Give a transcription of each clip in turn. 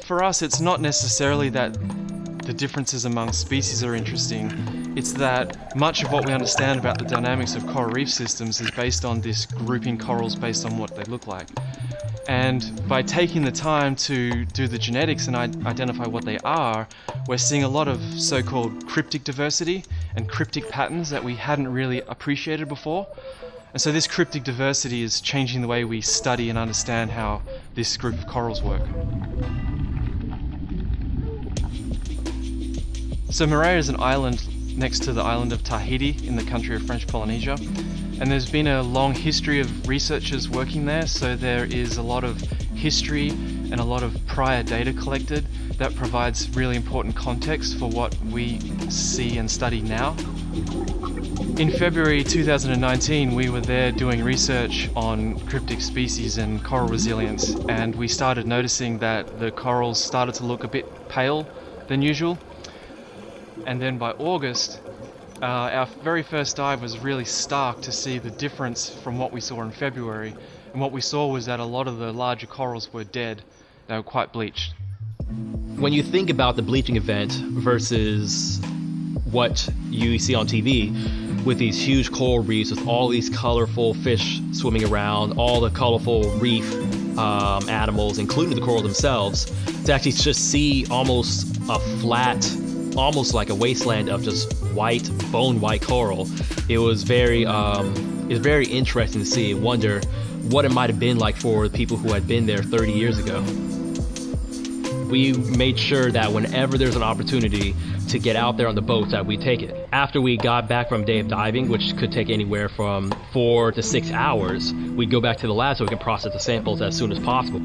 For us, it's not necessarily that the differences among species are interesting. It's that much of what we understand about the dynamics of coral reef systems is based on this grouping corals based on what they look like. And by taking the time to do the genetics and identify what they are, we're seeing a lot of so-called cryptic diversity and cryptic patterns that we hadn't really appreciated before. And so this cryptic diversity is changing the way we study and understand how this group of corals work. So Marais is an island next to the island of Tahiti in the country of French Polynesia. And there's been a long history of researchers working there, so there is a lot of history and a lot of prior data collected that provides really important context for what we see and study now. In February 2019, we were there doing research on cryptic species and coral resilience, and we started noticing that the corals started to look a bit pale than usual. And then by August, our very first dive was really stark to see the difference from what we saw in February. And what we saw was that a lot of the larger corals were dead. They were quite bleached. When you think about the bleaching event versus what you see on TV, with these huge coral reefs, with all these colorful fish swimming around, all the colorful reef animals, including the coral themselves, to actually just see almost a flat, almost like a wasteland of just white, bone white coral. It was very interesting to see and wonder what it might have been like for the people who had been there 30 years ago. We made sure that whenever there's an opportunity to get out there on the boats, that we take it. After we got back from a day of diving, which could take anywhere from 4 to 6 hours, we'd go back to the lab so we can process the samples as soon as possible.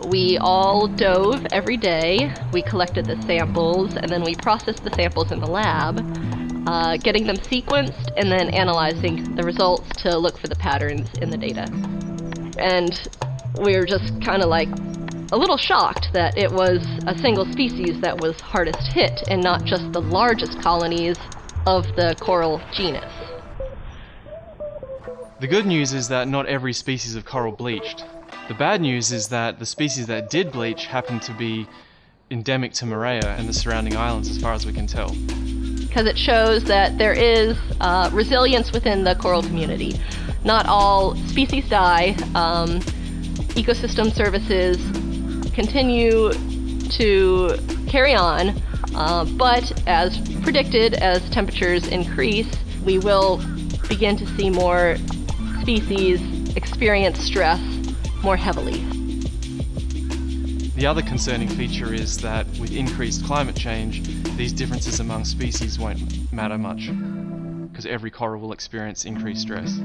We all dove every day. We collected the samples, and then we processed the samples in the lab, getting them sequenced and then analyzing the results to look for the patterns in the data. And we were just kind of like a little shocked that it was a single species that was hardest hit and not just the largest colonies of the coral genus. The good news is that not every species of coral bleached. The bad news is that the species that did bleach happened to be endemic to Marais and the surrounding islands as far as we can tell. Because it shows that there is resilience within the coral community. Not all species die. Ecosystem services continue to carry on, but as predicted, as temperatures increase, we will begin to see more species experience stress more heavily. The other concerning feature is that with increased climate change, these differences among species won't matter much, because every coral will experience increased stress.